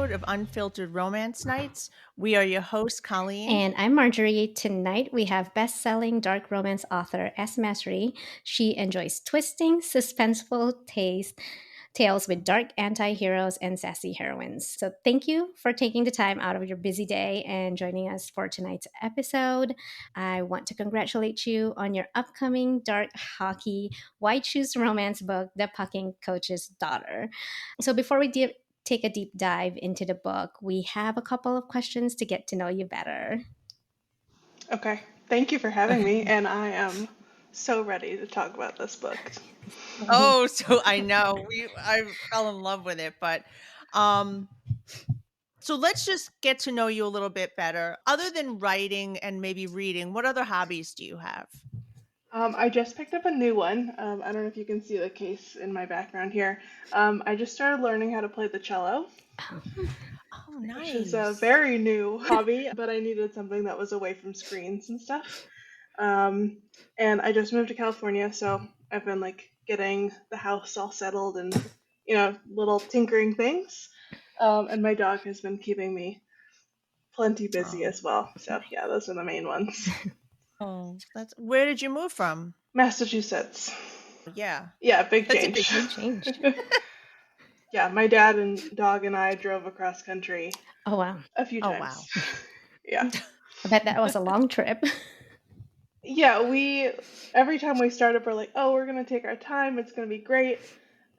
episode of Unfiltered Romance Nights. We are your hosts, Kolleen. And I'm Marjorie. Tonight we have best-selling dark romance author S. Massery. She enjoys twisting, suspenseful tales with dark anti-heroes and sassy heroines. So thank you for taking the time out of your busy day and joining us for tonight's episode. I want to congratulate you on your upcoming dark hockey white shoes romance book, The Pucking Coach's Daughter. So before we take a deep dive into the book, we have a couple of questions to get to know you better. Okay, thank you for having me, and I am so ready to talk about this book. Oh, so I know I fell in love with it, but so let's just get to know you a little bit better. Other than writing and maybe reading, what other hobbies do you have? I just picked up a new one. I don't know if you can see the case in my background here. I just started learning how to play the cello. Oh, nice. Which is a very new hobby, but I needed something that was away from screens and stuff. And I just moved to California, so I've been getting the house all settled and little tinkering things. And my dog has been keeping me plenty busy as well. So yeah, those are the main ones. Oh, where did you move from? Massachusetts. Yeah. Yeah, big That's change. a big change. Yeah, my dad and dog and I drove across country. Oh, wow. A few times. Oh, wow. Yeah. I bet that was a long trip. Yeah, every time we started, we're like, oh, we're going to take our time. It's going to be great.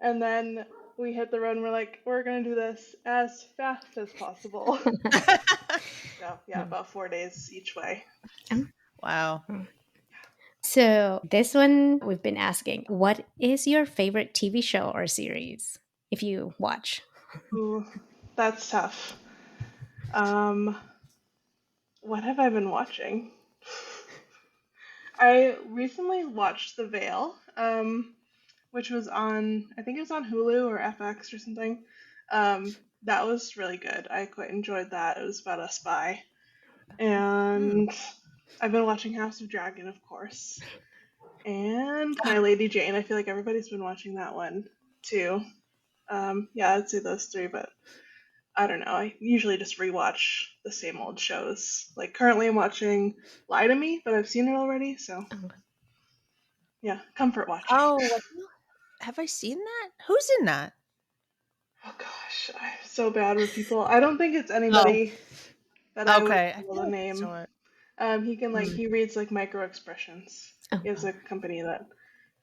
And then we hit the road and we're like, we're going to do this as fast as possible. So, yeah, about 4 days each way. Wow. So this one we've been asking, what is your favorite TV show or series if you watch? Ooh, that's tough. What have I been watching? I recently watched The Veil, which was on, I think it was on Hulu or FX or something. That was really good. I quite enjoyed that. It was about a spy. And I've been watching House of Dragon, of course. And My Lady Jane. I feel like everybody's been watching that one too. Yeah, I'd say those three, but I don't know. I usually just rewatch the same old shows. Like currently I'm watching Lie to Me, but I've seen it already, so yeah, comfort watching. Oh, have I seen that? Who's in that? Oh gosh, I'm so bad with people. I don't think it's anybody that I would be able to name. He can he reads micro expressions. He has a company that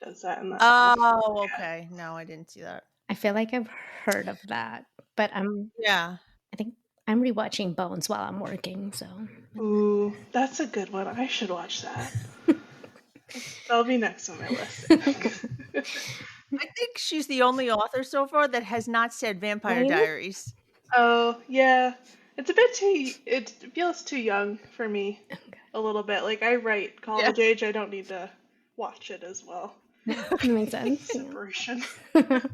does that and that. Oh, okay. No, I didn't see that. I feel like I've heard of that, but I think I'm rewatching Bones while I'm working. So. Ooh, that's a good one. I should watch that. That'll be next on my list, I think. I think she's the only author so far that has not said Vampire Diaries. Oh, yeah. It's a bit it feels too young for me. A little bit. I write college age, I don't need to watch it as well. That makes sense. Separation. And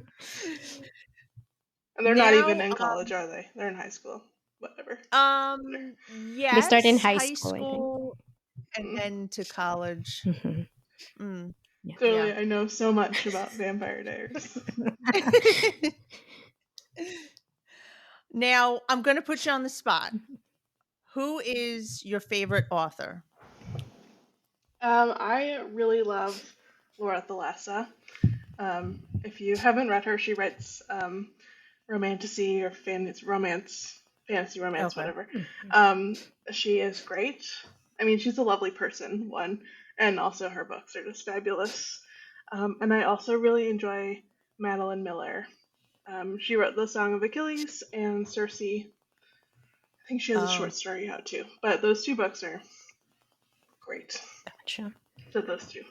they're not even in college, are they? They're in high school. Whatever. Yes. They start in high school and then to college. Yeah. Clearly, I know so much about Vampire Diaries. Now, I'm going to put you on the spot. Who is your favorite author? I really love Laura Thalassa. If you haven't read her, she writes romantasy or fantasy romance, whatever. She is great. I mean, she's a lovely person, one, and also her books are just fabulous. And I also really enjoy Madeline Miller. She wrote The Song of Achilles and Circe. I think she has a short story out too. But those two books are great. Gotcha. So those two.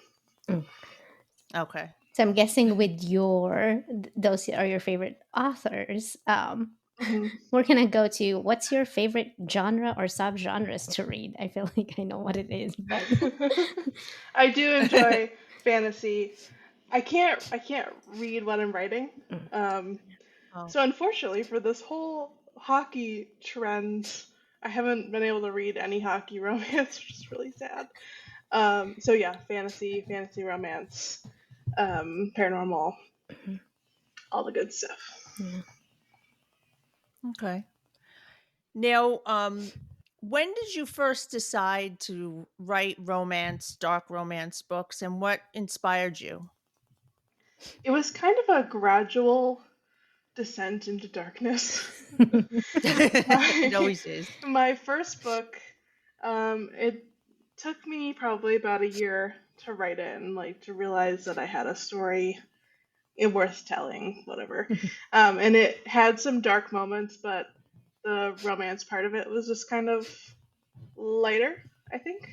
Okay. So I'm guessing with those are your favorite authors. We're gonna go to what's your favorite genre or subgenres to read? I feel like I know what it is, but I do enjoy fantasy. I can't read what I'm writing. So unfortunately for this whole hockey trend, I haven't been able to read any hockey romance, which is really sad. So yeah, fantasy romance, paranormal, all the good stuff. Okay. Now, when did you first decide to write romance, dark romance books, and what inspired you? It was kind of a gradual descent into darkness. It my always is. my first book, it took me probably about a year to write it and like to realize that I had a story worth telling, whatever. And it had some dark moments, but the romance part of it was just kind of lighter, I think.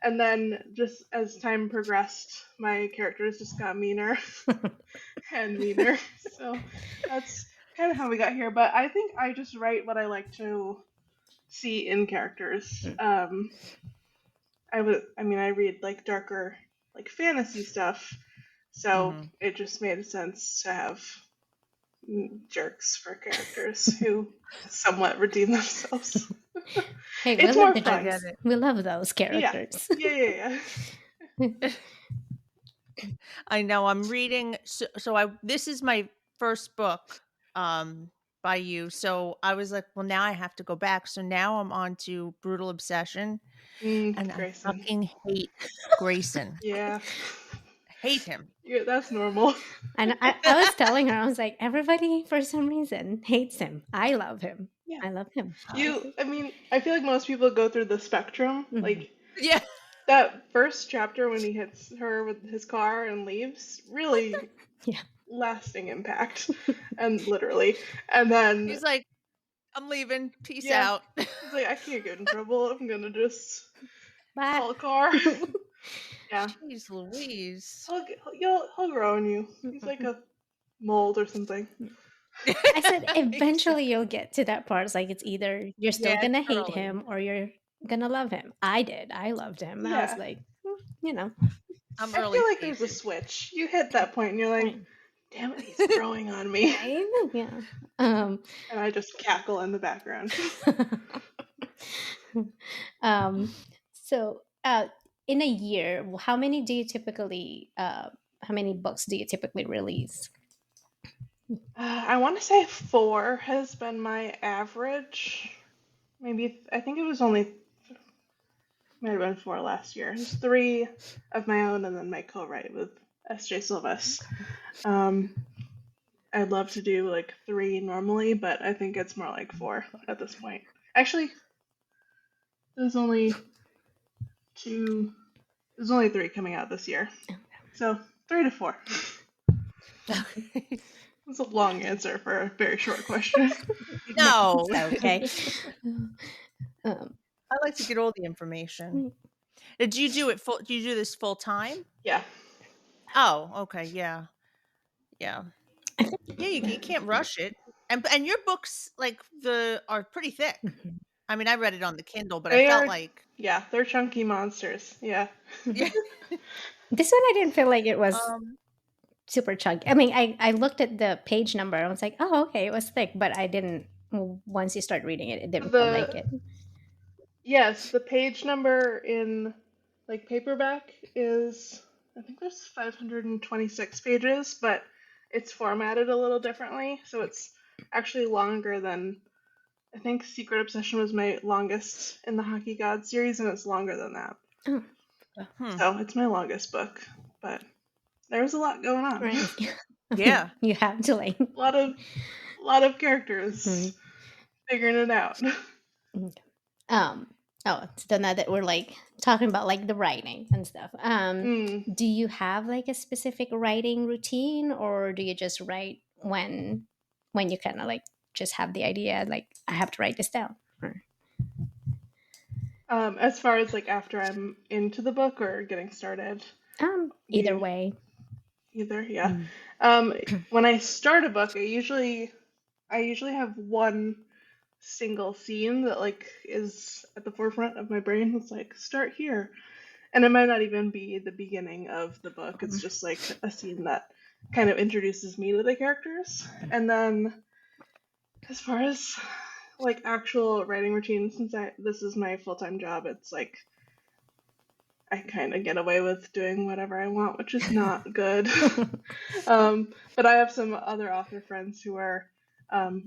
And then just as time progressed, my characters just got meaner and meaner. So that's kind of how we got here. But I think I just write what I like to see in characters. I read like darker, like fantasy stuff. So Mhm. it just made sense to have jerks for characters who somewhat redeem themselves. Hey, we It's love more the I fun. get jokes. We love those Yeah. characters. it. I know. I'm reading. So I this is my first book, by you. So I was like, well, now I have to go back. So now I'm on to Brutal Obsession, and I Grayson. fucking hate Grayson. Yeah. Hate him. That's normal. And I was telling her, I was like, everybody for some reason hates him. I love him. Yeah. I love him. I feel like most people go through the spectrum. Mhm. Like Yeah. that first chapter when he hits her with his car and leaves, really Yeah. lasting impact. And literally. And then, He's like, I'm leaving. Peace yeah, out. he's like, I can't get in trouble. I'm gonna just Bye. call a car. Yeah. Jeez Louise. He'll grow on you. He's like a mold or something. I said, eventually you'll get to that part. It's like, it's either you're still Yeah, going to it's hate early. him or you're going to love him. I did. I loved him. I was Yeah. like, you know, I'm I early feel like there's a stages. switch. You hit that point and you're like, right. damn it, he's growing on me. Right? Yeah. Um, And I just cackle in the background. um, so, in a year, how many books do you typically release? I want to say 4 has been my average. Maybe, I think it was only, might have been 4 last year. It was 3 of my own and then my co-write with S.J. Silvas. I'd love to do like 3 normally, but I think it's more like 4 at this point. Actually, there's only 2, there's only 3 coming out this year. So 3 to 4. That's a long answer for a very short question. No. It's okay. Um, I like to get all the information. Did you do it full? Do you do this full time? Yeah. Oh, okay. Yeah. Yeah. Yeah. You can't rush it. And your books are pretty thick. mhm. I mean, I read it on the Kindle, but I They felt are, like yeah, they're chunky monsters. Yeah. yeah. This one I didn't feel like it was Um. super chunky. I mean, I looked at the page number. I was like, oh, okay, it was thick, but I didn't. Once you start reading it, it didn't feel like The it. Yes, the page number in like paperback is, I think there's 526 pages, but it's formatted a little differently, so it's actually longer than, I think Secret Obsession was my longest in the Hockey God series, and it's longer than that. Oh, So it's my longest book, but there was a lot going on. right. Yeah. You have to like. A lot of characters figuring it out. Um. Oh, so now that we're like talking about like the writing and stuff, Mm. do you have like a specific writing routine, or do you just write when you kind of like just have the idea, like I have to write this down? Or, As far as like after I'm into the book or getting started, either you way. either, yeah. Mm. When I start a book, I usually have one single scene that like is at the forefront of my brain. It's like start here, and it might not even be the beginning of the book. It's just like a scene that kind of introduces me to the characters. And then as far as like actual writing routine, since this is my full-time job, it's like I kind of get away with doing whatever I want, which is not good. But I have some other author friends who are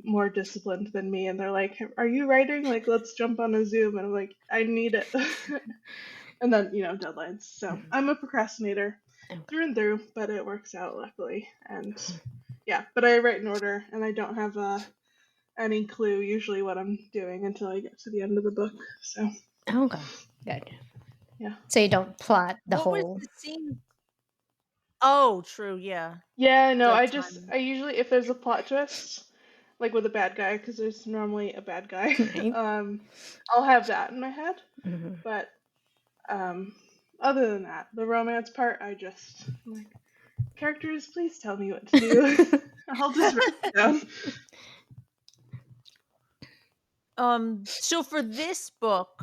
more disciplined than me, and they're like, "Are you writing? Like, let's jump on a Zoom." And I'm like, "I need it." And then, deadlines. So I'm a procrastinator through and through, but it works out luckily. And yeah, but I write in order, and I don't have any clue usually what I'm doing until I get to the end of the book. So Okay, good. yeah. So you don't plot the What was whole. the scene? Oh, true. Yeah. Yeah, no, The I timing. usually, if there's a plot twist, like with a bad guy, because there's normally a bad guy, Right. I'll have that in my head. Mm-hmm. But other than that, the romance part, I'm like, characters, please tell me what to do. I'll just write it down. So for this book,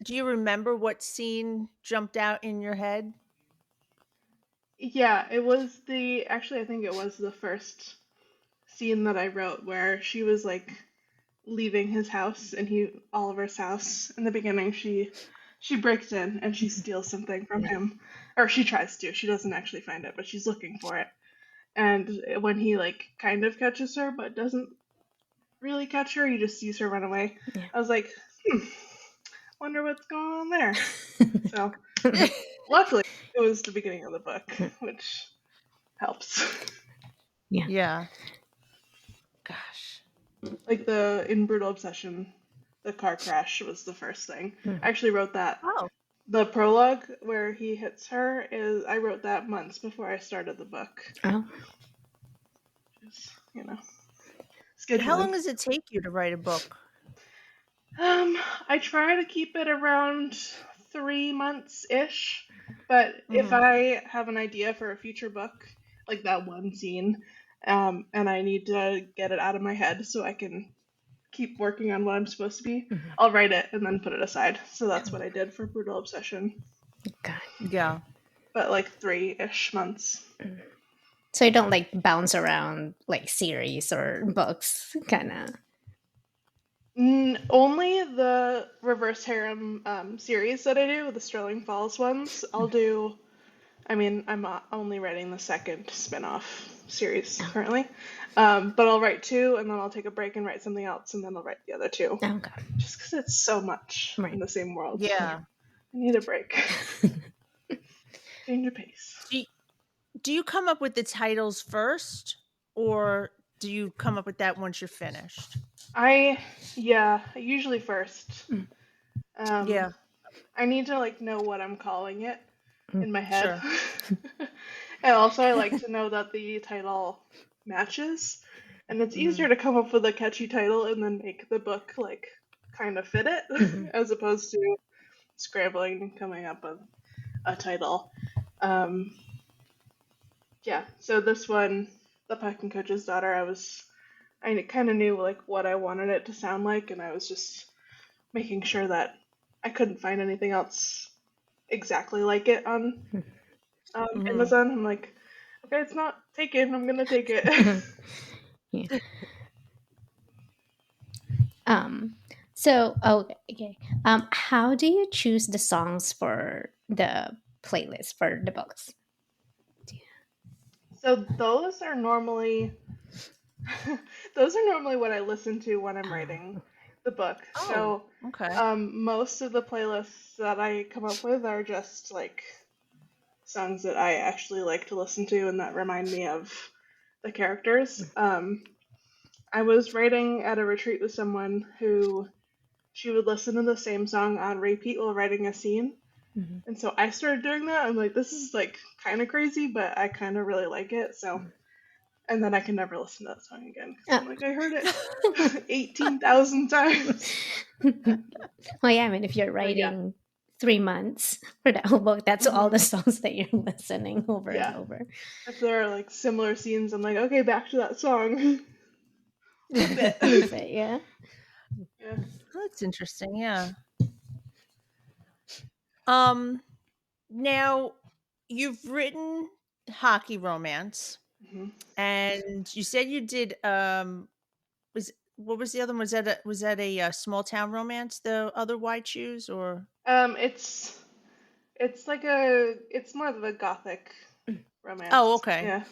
do you remember what scene jumped out in your head? Yeah, actually, I think it was the first scene that I wrote where she was like leaving his house and Oliver's house. In the beginning, she breaks in and she steals something from him, or she tries to. She doesn't actually find it, but she's looking for it. And when he like kind of catches her but doesn't really catch her, he just sees her run away. Yeah. I was like, wonder what's going on there. So luckily, it was the beginning of the book, which helps. Yeah. Gosh. Like in Brutal Obsession, the car crash was the first thing. Mm. I actually wrote that. Oh. The prologue where he hits her I wrote that months before I started the book. Oh. Just, scheduling. How long does it take you to write a book? I try to keep it around 3 months ish, but if I have an idea for a future book, like that one scene, and I need to get it out of my head so I can keep working on what I'm supposed to be, I'll write it and then put it aside. So that's what I did for Brutal Obsession. God. Yeah. But like 3-ish months. So you don't like bounce around like series or books, kind of. Only the Reverse Harem series that I do, the Sterling Falls ones. I'll do. I mean, I'm only writing the second spin-off series currently, but I'll write 2, and then I'll take a break and write something else, and then I'll write the other 2. Okay. Just because it's so much Right. in the same world. Yeah. I need a break. Change of pace. Do you come up with the titles first, or do you come up with that once you're finished? Usually first. Yeah. I need to like know what I'm calling it in my head. Sure. And also I like to know that the title matches. And it's easier to come up with a catchy title and then make the book like kind of fit it as opposed to scrambling and coming up with a title. So this one, The Packing Coach's Daughter, I kind of knew like what I wanted it to sound like, and I was just making sure that I couldn't find anything else exactly like it on Amazon. I'm like, okay, it's not taken. I'm gonna take it. Yeah. So okay. How do you choose the songs for the playlist for the books? So those are normally what I listen to when I'm writing the book. Oh, okay. Most of the playlists that I come up with are just like songs that I actually like to listen to and that remind me of the characters. I was writing at a retreat with someone who she would listen to the same song on repeat while writing a scene. And so I started doing that. I'm like, this is like kind of crazy, but I kind of really like it. So, and then I can never listen to that song again because I'm like, I heard it 18,000 times. Well, yeah, I mean, if you're writing 3 months for that whole book, that's all the songs that you're listening over and over. If there are like similar scenes, I'm like, okay, back to that song. Yeah. Yeah. That's interesting. Yeah. Now you've written hockey romance, and you said you did. What was the other one? Was that a small town romance? The other White Shoes, or it's more of a gothic romance. Oh, okay. Yeah.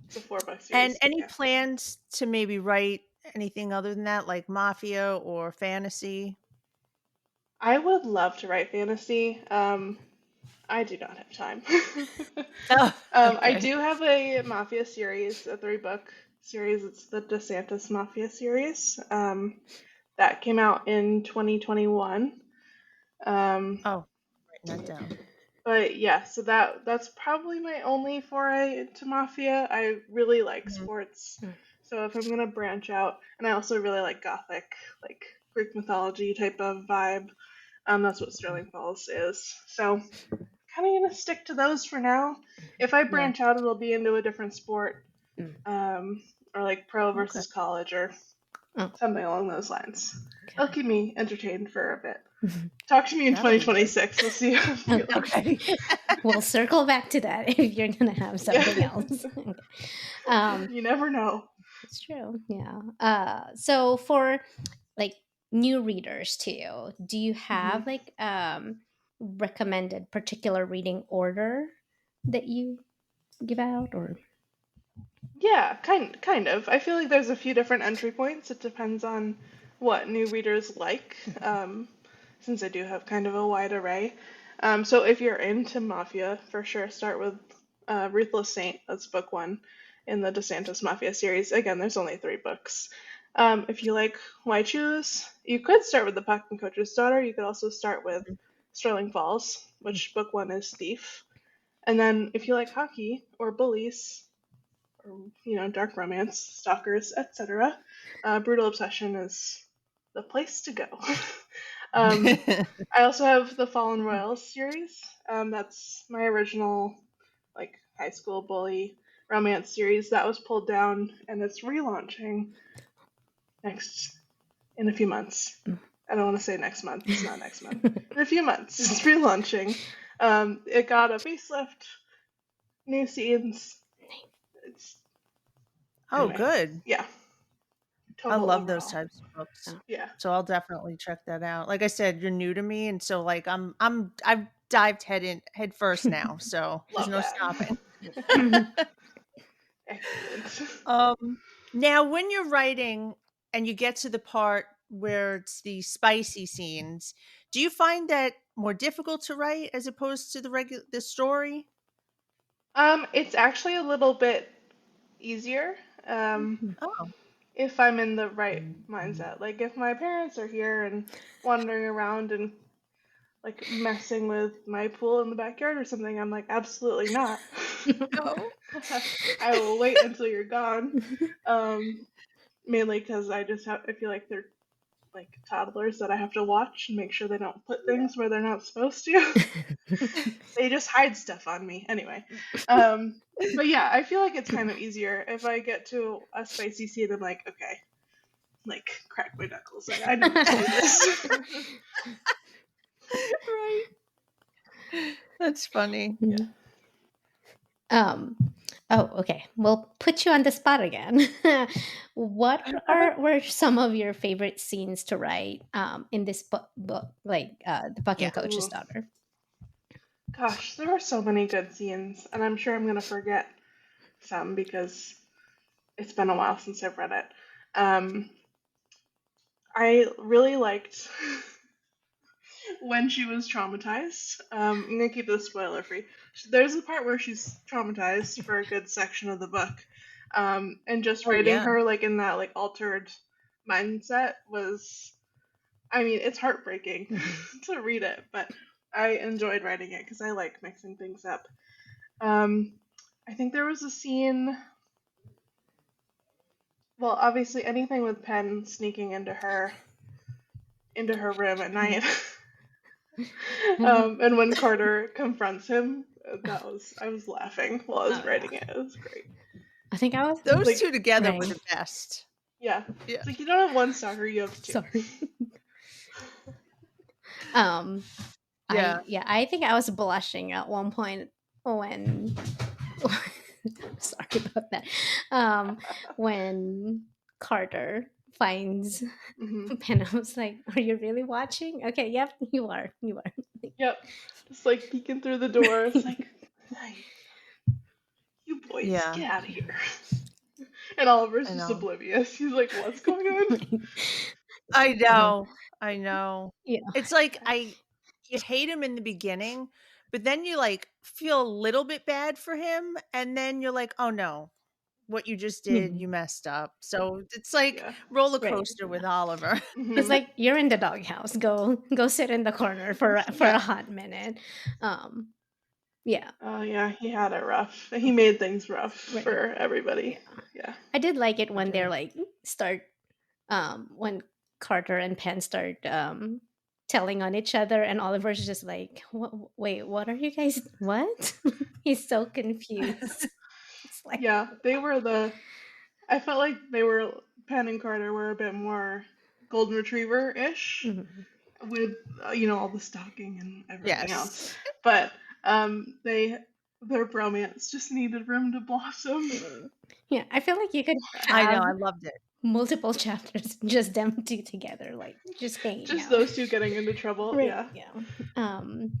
It's a 4-book And series. any Yeah. plans to maybe write anything other than that, like mafia or fantasy? I would love to write fantasy. I do not have time. Oh, I okay. do have a Mafia series, a 3-book series. It's the DeSantis Mafia series. That came out in 2021. Um, Oh, writing that down. but yeah, so that's probably my only foray into Mafia. I really like Mhm. sports, so if I'm gonna branch out, and I also really like Gothic, like Greek mythology type of vibe. That's what Sterling Falls is. So kind of gonna stick to those for now. If I Yeah. branch out, it'll be into a different sport, Mm. or like pro Okay. versus college or Oh, something along those lines. It'll okay. keep me entertained for a bit. Talk to me in That'll be good. 2026. We'll see how I'm feeling. Okay. We'll circle back to that if you're gonna have something Yeah. else. Okay. Um, You never know. it's true. Yeah. So for like new readers too, do you Hmm. have like recommended particular reading order that you give out or? Yeah, kind of. I feel like there's a few different entry points. It depends on what new readers like, since I do have kind of a wide array. So if you're into Mafia, for sure, start with Ruthless Saint. That's book one in the DeSantis Mafia series. Again, there's only 3 books. If you like Why Choose, you could start with The Puck and Coach's Daughter. You could also start with Sterling Falls, which book one is Thief. And then if you like hockey or bullies, or dark romance, stalkers, etc. Brutal Obsession is the place to go. um, I also have the Fallen Royals series. That's my original like high school bully romance series that was pulled down, and it's relaunching next in a few months. I don't want to say next month. It's not next month. In a few months, it's relaunching. It got a facelift, new scenes. It's Oh, anyway, good. yeah. I Total love those overall. types of books. Oh, Yeah, So I'll definitely check that out. Like I said, you're new to me, and so like I've dived head first now, so there's love no that. stopping. Excellent. Um, Now when you're writing and you get to the part where it's the spicy scenes, do you find that more difficult to write as opposed to the story? It's actually a little bit easier Oh. if I'm in the right mindset. Like if my parents are here and wandering around and like messing with my pool in the backyard or something, I'm like, absolutely not. Oh. I will wait until you're gone. Um, Mainly because I feel like they're like toddlers that I have to watch and make sure they don't put things where they're not supposed to. They just hide stuff on me anyway. But yeah, I feel like it's kind of easier if I get to a spicy scene. I'm like, okay, like crack my knuckles. Like I know how to do this. Right. That's funny. Yeah. um oh, okay, we'll put you on the spot again. What were some of your favorite scenes to write in this book like the Buck Yeah. and Coach's Ooh, Daughter? gosh, there were so many good scenes, and I'm sure I'm gonna forget some because it's been a while since I've read it. Um, I really liked when she was traumatized. I'm gonna keep this spoiler free. There's a part where she's traumatized for a good section of the book, and just Oh writing yeah. her like in that like altered mindset was. I mean, it's heartbreaking to read it, but I enjoyed writing it because I like mixing things up. Um, I think there was a scene. Well, obviously anything with Penn sneaking into her room at night. And when Carter confronts him, I was laughing while I was Oh yeah, writing it. It was great. I think I was Those two Like, together were right. the best. yeah, Yeah. it's like you don't have one stalker, you have two. Sorry. um Yeah. I think I was blushing at one point when sorry about that. When Carter finds Hmm. Pen, I was like, "Are you really watching?" Okay, yep, you are. You are. Yep, just like peeking through the door. It's like, hey, You boys, Yeah. get out of here. And Oliver's I just know. oblivious. He's like, what's going on? I know. I know. Yeah. It's like you hate him in the beginning, but then you like feel a little bit bad for him, and then you're like, "Oh no, what you just did, you messed up." So it's like Yeah. roller Right. coaster with Oliver. It's Hmm. like you're in the doghouse. Go sit in the corner for a Yeah. hot minute. Yeah. Oh, yeah, he had it rough. He made things rough Right. for everybody. Yeah. Yeah. I did like it when they're Okay. like when Carter and Penn start telling on each other, and Oliver's just like, wait, what are you guys? What? He's so confused. It's like, Yeah, they were I felt like Penn and Carter were a bit more golden retriever-ish mhm. with, all the stalking and everything else. Yes. But their bromance just needed room to blossom. Yeah, I feel like you could I know. have I loved it. multiple chapters, just them two together, like just hanging Just out. those two getting into trouble. Right. Yeah. Yeah. Um,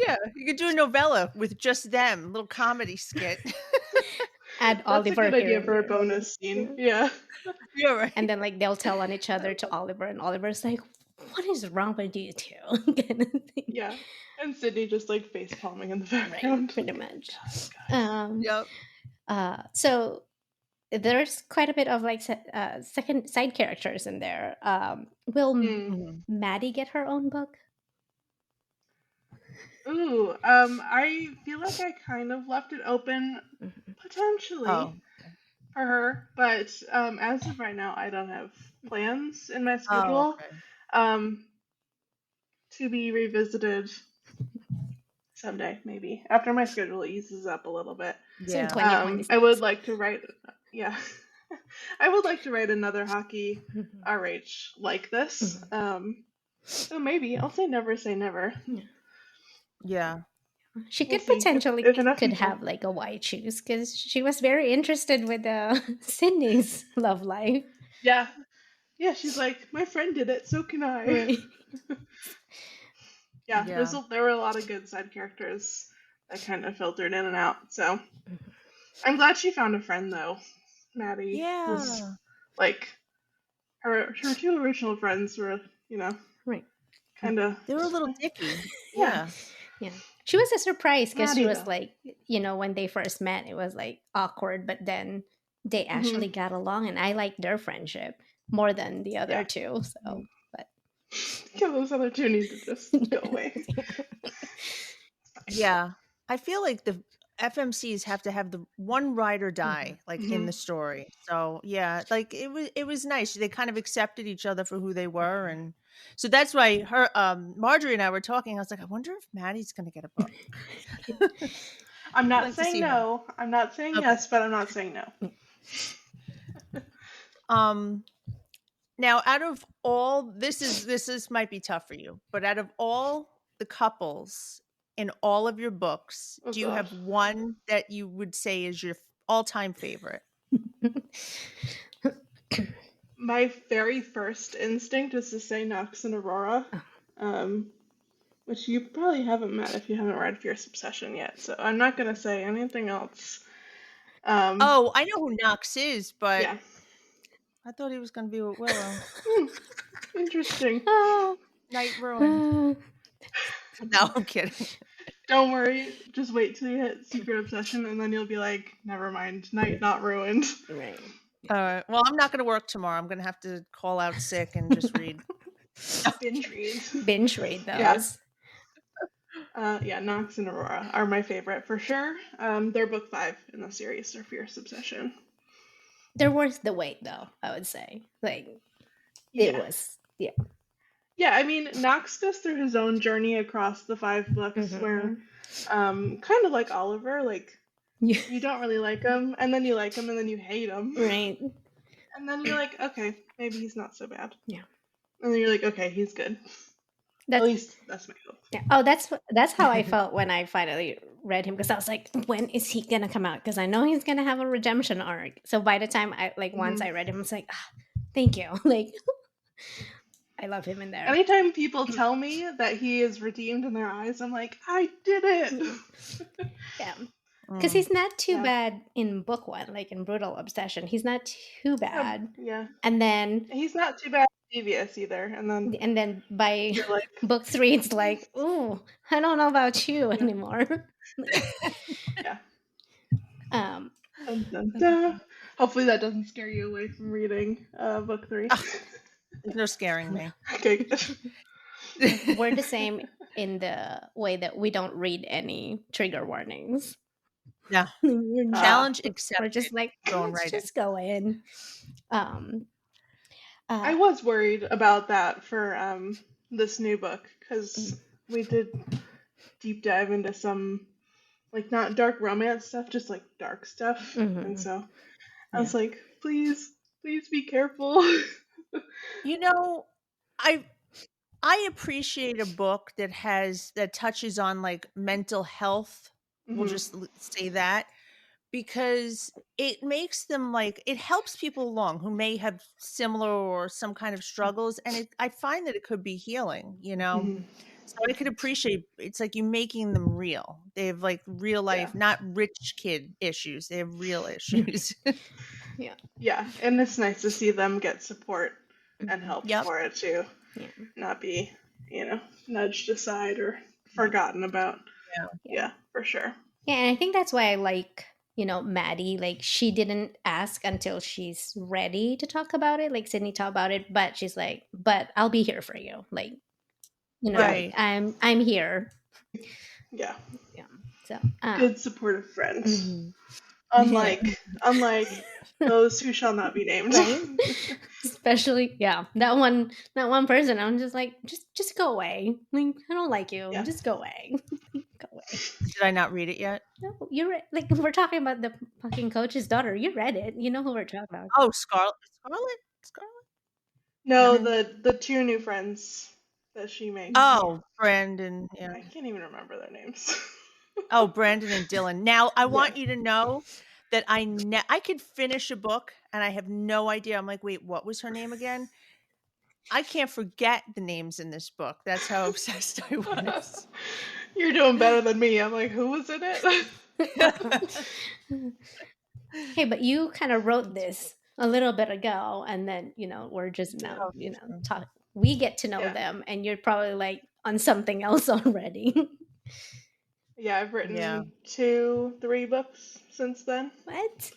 Yeah, you could do a novella with just them, little comedy skit. add That's a Oliver good here idea and for a there. bonus Yeah. scene. Yeah. You're right. And then like they'll tell on each other to Oliver, and Oliver's like, "What is wrong with you two?" kind of thing. Yeah. And Sydney just like face palming in the Right, background. pretty much. Yes, guys. Yep. So there's quite a bit of like second side characters in there. Will Mm. Mhm. Maddie get her own book? Ooh, I feel like I kind of left it open Mhm. potentially Oh. for her, but as of right now, I don't have plans in my Oh, schedule. okay. Um, to be revisited someday, maybe after my schedule eases up a little bit. So in Yeah. 2026. I would like to write, yeah, I would like to write another hockey RH like this. So maybe I'll say never. Yeah. She We'll could see potentially if enough could people. have like a white shoes because she was very interested with Sydney's love life. Yeah, yeah. She's like, my friend did it, so can I. Right. Yeah, Yeah. there were a lot of good side characters that kind of filtered in and out. So I'm glad she found a friend though. Maddie was Yeah. like her two original friends were, Right. kind of They were a little dicky. yeah. Yeah. Yeah. She was a surprise because she Maddie was though. like, when they first met, it was like awkward, but then they actually Hmm. got along, and I liked their friendship more than the other Yeah. two. So, but Yeah, those other two need to just go away. Yeah. I feel like the FMCs have to have the one ride or die like in Hmm. the story. So, yeah, like it was nice. They kind of accepted each other for who they were, and so that's why Marjorie and I were talking. I was like, I wonder if Maddie's going to get a book. I'm I'd not like to saying see her. no. I'm not saying Okay. yes, but I'm not saying no. Now out of all this might be tough for you, but out of all the couples in all of your books, Oh do you god. have one that you would say is your all-time favorite? My very first instinct is to say Nox and Aurora, which you probably haven't met if you haven't read Fierce Obsession yet. So I'm not gonna say anything else. Oh, I know who Knox is, but Yeah. I thought he was going to be with Willow. Interesting. Night ruined. No, I'm kidding. Don't worry. Just wait till you hit Secret Obsession, and then you'll be like, never mind. Night not ruined. right. All right. Well, I'm not going to work tomorrow. I'm going to have to call out sick and just read. Binge read. Binge read those. Yeah, Nox and Aurora are my favorite for sure. They're book 5 in the series, or Fierce Obsession. They're worth the wait, though, I would say. Like, it was, yeah. Yeah, I mean, Knox goes through his own journey across the 5 books where, kind of like Oliver, like, you don't really like him, and then you like him, and then you hate him. Right. And then you're like, okay, maybe he's not so bad. Yeah. And then you're like, okay, he's good. At least that's my hope. Yeah. Oh, that's how I felt when I finally read him, because I was like, when is he gonna come out? Because I know he's gonna have a redemption arc. So by the time once I read him, I was like, thank you. Like, I love him in there. Anytime people tell me that he is redeemed in their eyes, I'm like, I did it. Yeah. Because he's not too Yeah. bad in book one, like in Brutal Obsession. He's not too bad. Yeah. And then He's not too bad devious either. and then by You're like, book three, it's like, ooh, I don't know about you yeah. anymore. Yeah. um, Dun, dun, dun. Hopefully that doesn't scare you away from reading book 3. There's no scaring me. Okay, good. we're the same in the way that we don't read any trigger warnings. Yeah. We're Challenge we're accepted. just like, Going let's right in. just go in. I was worried about that for this new book because we did deep dive into some like not dark romance stuff, just like dark stuff, and so I was like, please be careful. You know, I appreciate a book that touches on like mental health. We'll just say that, because it makes them like, it helps people along who may have similar or some kind of struggles, and I find that it could be healing, so I could appreciate, it's like you making them real. They have like real life, not rich kid issues. They have real issues. Yeah, and it's nice to see them get support and help Yep. for it too. Not be, nudged aside or forgotten about. Yeah, for sure. Yeah, and I think that's why I like, Maddie. Like, she didn't ask until she's ready to talk about it. Like, Sydney talked about it, but she's like, "But I'll be here for you." Like, Right. I'm here. Yeah. So good supportive friends. Unlike those who shall not be named. Right? Especially, that one person. I'm just like, just go away. Like, I don't like you. Yeah. Just go away. Go away. Did I not read it yet? No, you're like, we're talking about the fucking coach's daughter. You read it. You know who we're talking about. Oh, Scarlet. No, the two new friends that she makes. Oh, Brandon. Yeah. I can't even remember their names. Oh, Brandon and Dylan. Now, I want you to know that I could finish a book and I have no idea. I'm like, wait, what was her name again? I can't forget the names in this book. That's how obsessed I was. You're doing better than me. I'm like, who was in it? Hey, but you kind of wrote this a little bit ago, and then we're just now talk. We get to know them, and you're probably like on something else already. Yeah, I've written 2-3 books since then. What?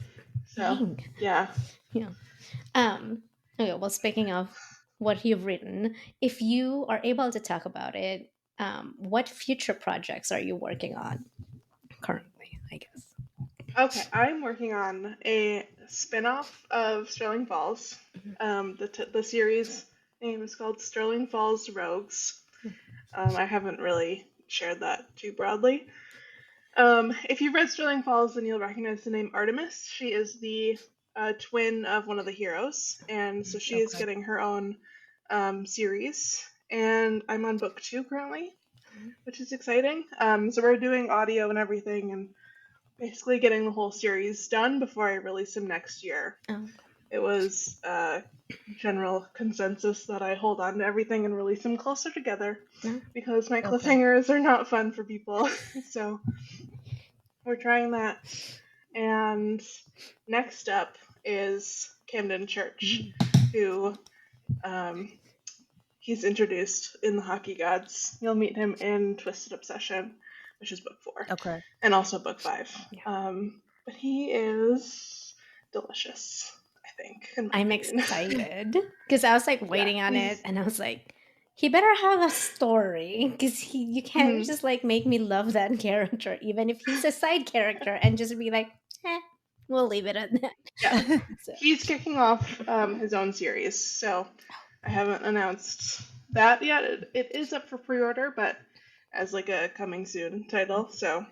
So Dang. yeah. Okay, well, speaking of what you've written, if you are able to talk about it, what future projects are you working on currently, I guess? Okay, I'm working on a spin-off of Sterling Falls. The series name is called Sterling Falls Rogues. I haven't really shared that too broadly. If you've read Sterling Falls, then you'll recognize the name Artemis. She is the twin of one of the heroes, and so she is getting her own series. And I'm on book 2 currently, which is exciting. So we're doing audio and everything, and basically getting the whole series done before I release them next year. It was general consensus that I hold on to everything and release them closer together because my cliffhangers are not fun for people. So we're trying that. And next up is Camden Church, who he's introduced in the Hockey Gods. You'll meet him in Twisted Obsession, which is book 4. Okay. And also book 5. But he is delicious, I think. I'm excited because I was like waiting on it, and I was like, he better have a story, because you can't just like make me love that character, even if he's a side character, and just be like, we'll leave it at that. Yeah. He's kicking off his own series, so I haven't announced that yet. It is up for pre-order, but as like a coming soon title, so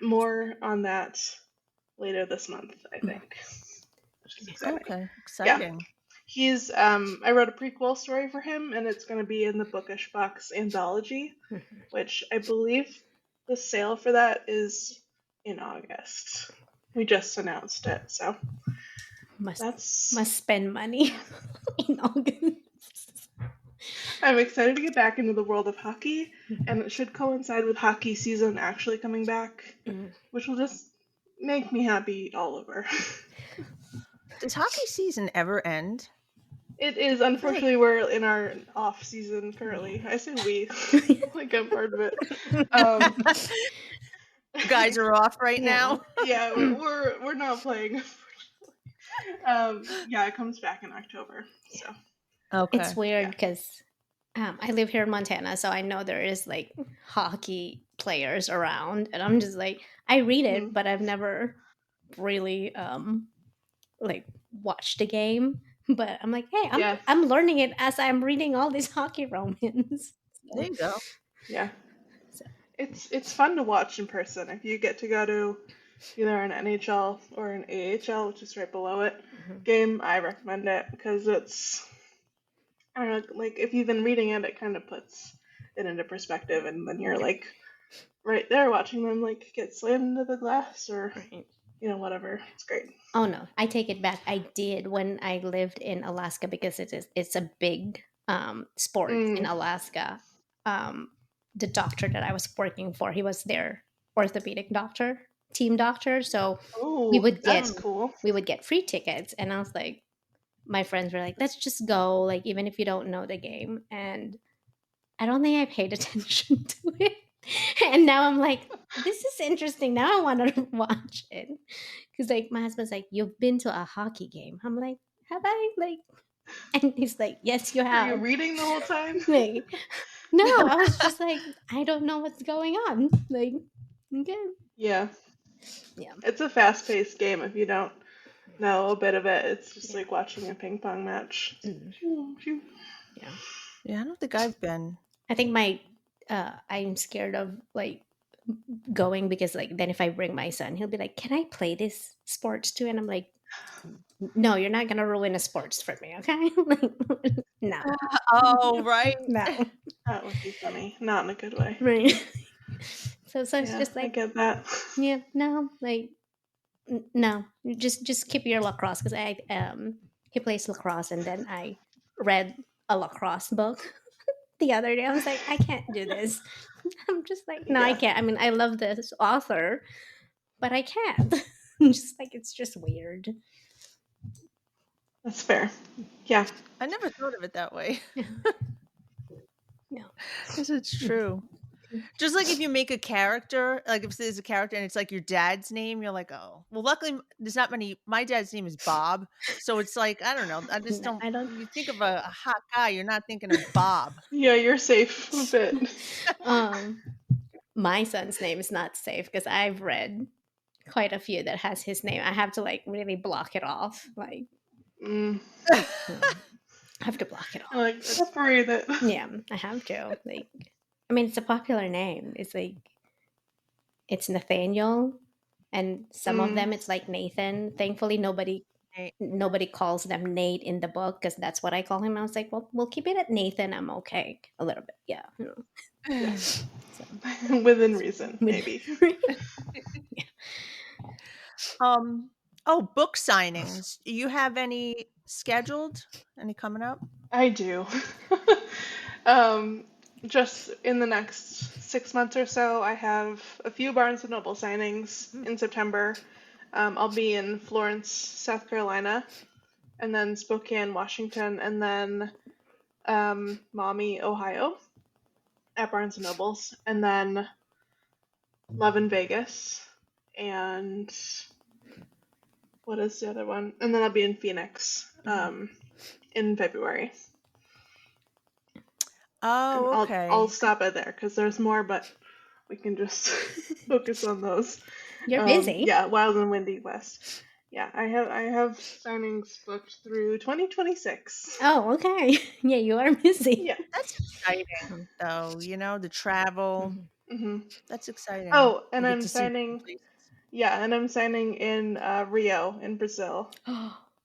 more on that later this month, I think. Which is exciting. Okay, exciting. Yeah. He's I wrote a prequel story for him, and it's going to be in the Bookish Box anthology, which I believe the sale for that is in August. We just announced it, so must spend money in August. I'm excited to get back into the world of hockey, and it should coincide with hockey season actually coming back, which will just make me happy all over. Does hockey season ever end? It is, I feel like unfortunately, we're in our off season currently. I say we, like I'm part of it. you guys are off right Yeah. now. Yeah, we're not playing. Yeah, it comes back in October. So Okay. It's weird Yeah. because I live here in Montana, so I know there is like hockey players around, and I'm just like, I read it, Mhm. but I've never really like watched a game. But I'm like, hey, Yeah, I'm learning it as I'm reading all these hockey romans. There you go. yeah. So, It's fun to watch in person if you get to go to either an NHL or an AHL, which is right below it, game. I recommend it because it's, I don't know, like if you've been reading it, it kind of puts it into perspective, and then you're like right there watching them like get slammed into the glass or right. whatever. It's great. Oh no, I take it back. I did when I lived in Alaska because it's a big sport in Mm. Alaska. The doctor that I was working for, he was their orthopedic doctor, team doctor. So we Oh, would that's get cool. free tickets, and I was like, my friends were like, let's just go, like even if you don't know the game. And I don't think I paid attention to it. And now I'm like, this is interesting. Now I want to watch it. Because like my husband's like, you've been to a hockey game. I'm like, have I? Like, and he's like, yes, you Were you have. reading the whole time? Like, no, I was just like, I don't know what's going on. Like, okay. Yeah, Yeah. it's a fast-paced game. If you don't know a bit of it, it's just Yeah. like watching a ping pong match. Mm. Shoo, shoo. Yeah. Yeah, I don't think I've been. I think I'm scared of like going because like then if I bring my son, he'll be like, can I play this sports too? And I'm like, no, you're not gonna ruin a sports for me, okay? No, Oh, right. no, That would be funny. Not in a good way. right. So it's Yeah, just I like, get that. yeah, no, like no, just keep your lacrosse because he plays lacrosse, and then I read a lacrosse book the other day. I was like, I can't do this. I'm just like, no, I Yeah, can't. I mean, I love this author, but I can't. Just like it's just weird. that's fair. Yeah. I never thought of it that way. No. Because it's true. Just like if you make a character, like if there's a character and it's like your dad's name, you're like, oh. Well, luckily there's not many. My dad's name is Bob. So it's like, I don't know. I just No, don't. I don't. You think of a hot guy, you're not thinking of Bob. Yeah, you're safe a bit. My son's name is not safe because I've read quite a few that has his name. I have to like really block it off. Like Mm. I have to block it off. Like, let's breathe it. Yeah, I have to. Like, I mean, it's a popular name. It's like it's Nathaniel, and some of them it's like Nathan. Thankfully, nobody calls them Nate in the book because that's what I call him. I was like, well, we'll keep it at Nathan. I'm okay a little bit. Yeah. Yeah. So, Within reason, maybe. Oh, book signings. Do you have any scheduled? Any coming up? I do. Just in the next 6 months or so, I have a few Barnes and Noble signings in September. I'll be in Florence, South Carolina, and then Spokane, Washington, and then Maumee, Ohio, at Barnes and Nobles, and then Love in Vegas, and what is the other one? And then I'll be in Phoenix in February. And Oh, okay. I'll stop it there because there's more, but we can just focus on those. You're busy. Yeah, Wild and Windy West. Yeah, I have signings booked through 2026. Oh, okay. Yeah, you are busy. Yeah. That's exciting, though. The travel. hmm That's exciting. Oh, and You get I'm to see signing. Yeah, and I'm signing in Rio in Brazil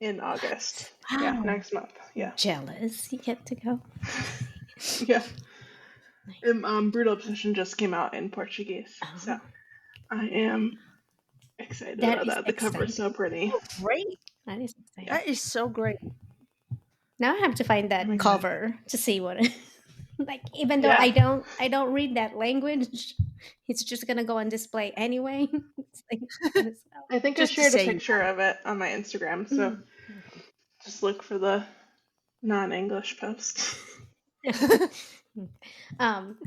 in August. Wow. Yeah, next month. Yeah. Jealous. You get to go. Yeah. Brutal Obsession just came out in Portuguese, so I am excited about that. The cover is so pretty. Great. That is exciting. That is so great. Now I have to find that I'm cover to see what. Like, even though Yeah. I don't read that language, it's just gonna go on display anyway. It's like, might as well. I think I Just to shared a say you picture of it on my Instagram, so Okay. just look for the non-English post.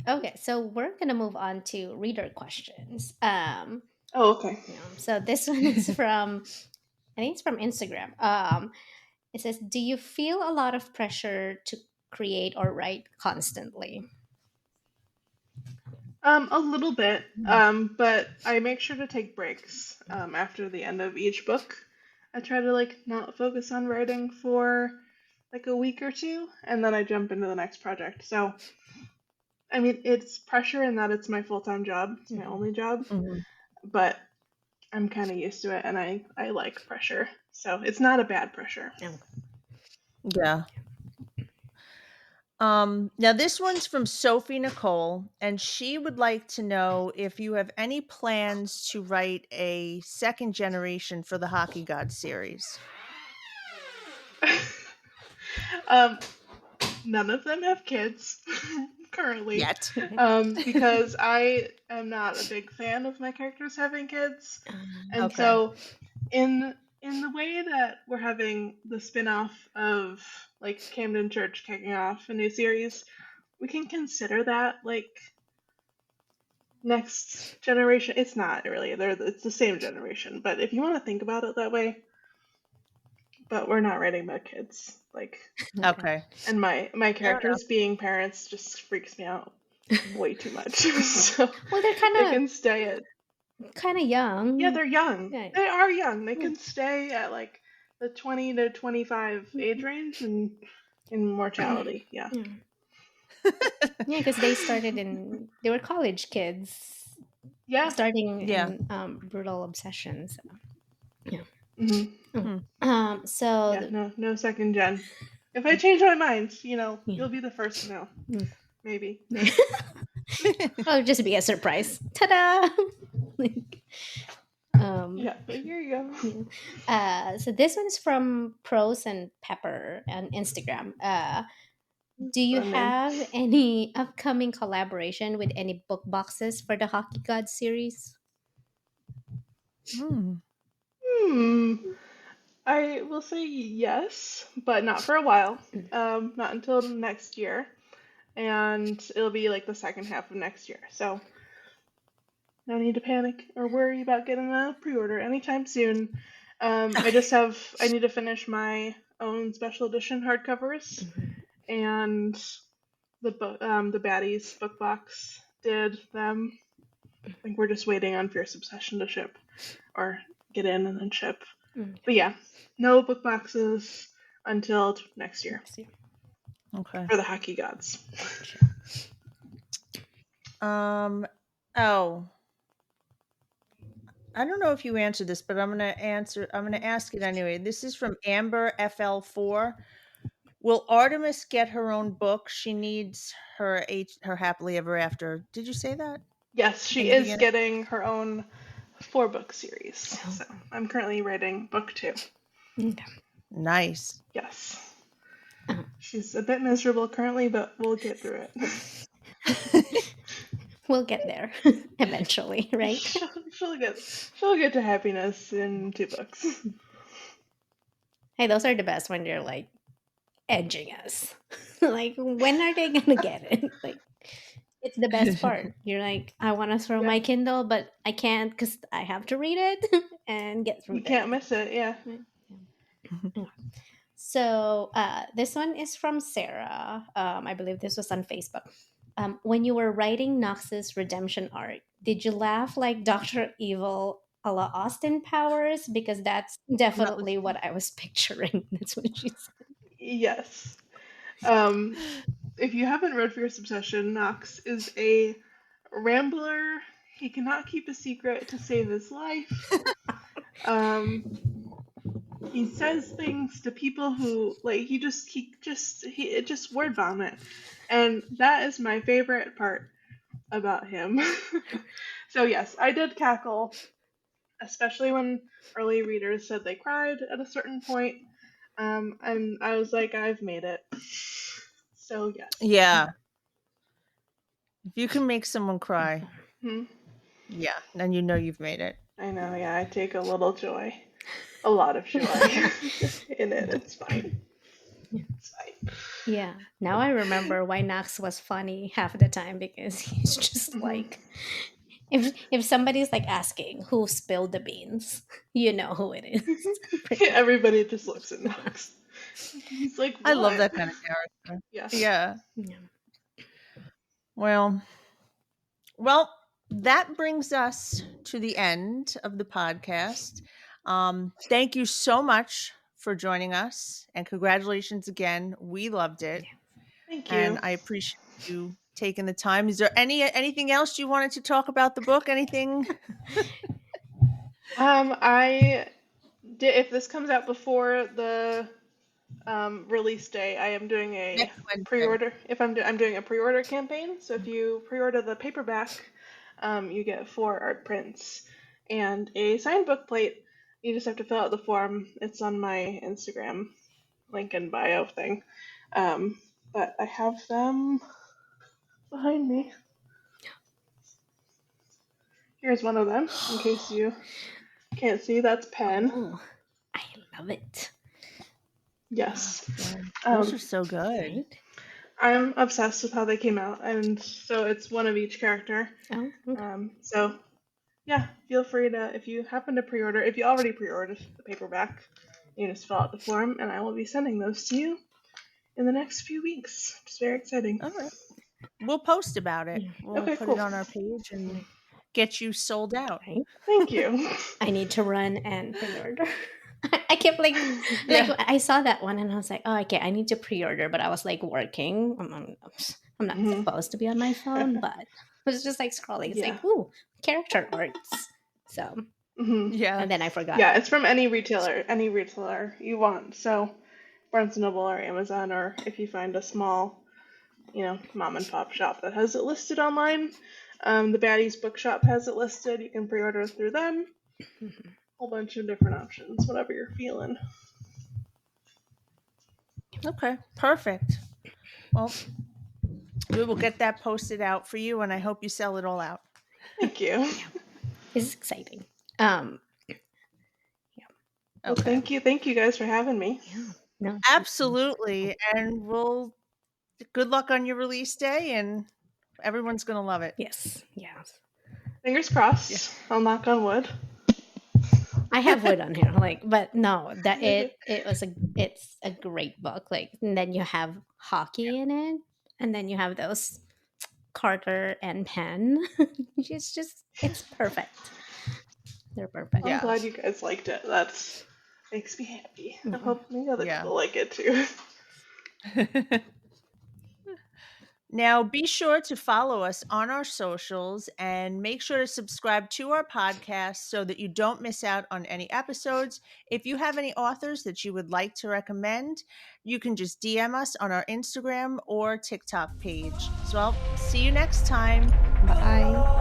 Okay, so we're gonna move on to reader questions. Oh, okay. So this one is from, I think it's from Instagram. It says, "Do you feel a lot of pressure to create or write constantly?" A little bit, but I make sure to take breaks after the end of each book. I try to like not focus on writing for like a week or two, and then I jump into the next project. So, I mean, it's pressure in that it's my full-time job, it's my only job, Mhm. but I'm kind of used to it, and I like pressure, so it's not a bad pressure. Yeah. Now this one's from Sophie Nicole, and she would like to know if you have any plans to write a second generation for the Hockey God series. um, None of them have kids currently, Yet. because I am not a big fan of my characters having kids, and Okay. so in the way that we're having the spin-off of like Camden Church kicking off a new series, we can consider that like next generation. It's not really. It's the same generation, but if you want to think about it that way, but we're not writing about kids. Like, Okay. and my Fair enough. characters being parents just freaks me out way too much. So Well, they're they can stay at, kind of yeah, young. they're young. Yeah. They are young. They Yeah. can stay at like the 20 to 25 age range and in mortality. Yeah. Yeah. Yeah, because they were college kids Yeah. starting Yeah. in Brutal Obsessions. Yeah. Hmm. Hmm. So Yeah. No second gen. If I change my mind, yeah. you'll be the first to know. Mm. Maybe. Oh, just be a surprise. Ta-da! Like, Yeah. But here you go. so this one's from Prose and Pepper on Instagram. Do you Fun name. have any upcoming collaboration with any book boxes for the Hockey God series? Hmm. Hmm. I will say yes, but not for a while. Not until next year, and it'll be like the second half of next year. So no need to panic or worry about getting a pre-order anytime soon. I need to finish my own special edition hardcovers, and the Baddies book box did them. I think we're just waiting on Fierce Obsession to ship or get in and then ship. But yeah, no book boxes until next year Okay. for the Hockey Gods. Oh, I don't know if you answered this, but I'm going to ask it anyway. This is from Amber FL4. Will Artemis get her own book? She needs her happily ever after. Did you say that Yes, in she the is beginning? getting her own 4-book series. So I'm currently writing book 2. Okay. Nice. Yes. She's a bit miserable currently, but we'll get through it. We'll get there eventually, right? she'll get to happiness in 2 books. Hey, those are the best when they're like edging us. Like, when are they gonna get it? Like, it's the best part. You're like, I want to throw Yeah, my Kindle, but I can't because I have to read it and get through you this. can't miss it. Yeah. Right? Yeah. So this one is from Sarah. I believe this was on Facebook. When you were writing Nox's redemption arc, did you laugh like Dr. Evil a la Austin Powers? Because that's Not definitely listening. what I was picturing. That's what she said. Yes. Um, if you haven't read Fierce Obsession, Knox is a rambler. He cannot keep a secret to save his life. He says things to people who like he just word vomit, and that is my favorite part about him. So yes, I did cackle, especially when early readers said they cried at a certain point. And I was like, I've made it. So yes. Yeah. If you can make someone cry, Hmm. yeah, then you know you've made it. I know, yeah, I take a little joy, a lot of joy in it. It's fine. It's fine. Yeah. Now I remember why Knox was funny half the time because he's just Hmm. like if somebody's like asking who spilled the beans, you know who it is. Pretty much. Everybody just looks at Knox. He's like, I love what? that kind of character. Yeah. Yeah. Yeah. Well, well, that brings us to the end of the podcast. Thank you so much for joining us, and congratulations again. We loved it, Thank and you. I appreciate you taking the time. Is there anything else you wanted to talk about the book? Anything? I did. If this comes out before the release day, I am doing a Next Wednesday. pre-order. If I'm doing a pre-order campaign, so if you pre-order the paperback, you get 4 art prints and a signed book plate. You just have to fill out the form. It's on my Instagram link and bio thing. But I have them behind me. Here's one of them, in case you can't see. That's Pen. Oh, I love it. Yes. Those Um, are so good. Right? I'm obsessed with how they came out, and so it's one of each character. Oh, okay. So yeah, feel free to, if you happen to pre-order, if you already pre-ordered the paperback, you just fill out the form, and I will be sending those to you in the next few weeks. It's very exciting. All right. We'll post about it. Yeah. We'll Okay, put it cool. on our page and get you sold out. Right? Thank you. I need to run and pre-order. I kept like Yeah. I saw that one and I was like, oh, okay, I need to pre-order, but I was like working. I'm not Mhm. supposed to be on my phone, but I was just like scrolling. It's Yeah. like, ooh, character arts. So, Hmm. Yeah. and then I forgot. Yeah, it's from any retailer you want. So Barnes and Noble or Amazon, or if you find a small, mom and pop shop that has it listed online. The Baddies Bookshop has it listed. You can pre-order through them. Mhm. Whole bunch of different options, whatever you're feeling. Okay. Perfect. Well, we will get that posted out for you, and I hope you sell it all out. Thank you. It's exciting. Well, Okay. thank you guys for having me. Yeah. No. Absolutely. And good luck on your release day, and everyone's going to love it. Yes. Yes. Fingers crossed. I'll knock on wood. I have wood on here, but no, that it's a great book. Like, and then you have hockey in it, and then you have those Carter and Penn. It's perfect. They're perfect. I'm Yeah. glad you guys liked it. That makes me happy. I hope maybe other Yeah. people like it too. Now, be sure to follow us on our socials and make sure to subscribe to our podcast so that you don't miss out on any episodes. If you have any authors that you would like to recommend, you can just DM us on our Instagram or TikTok page. So I'll see you next time. Bye.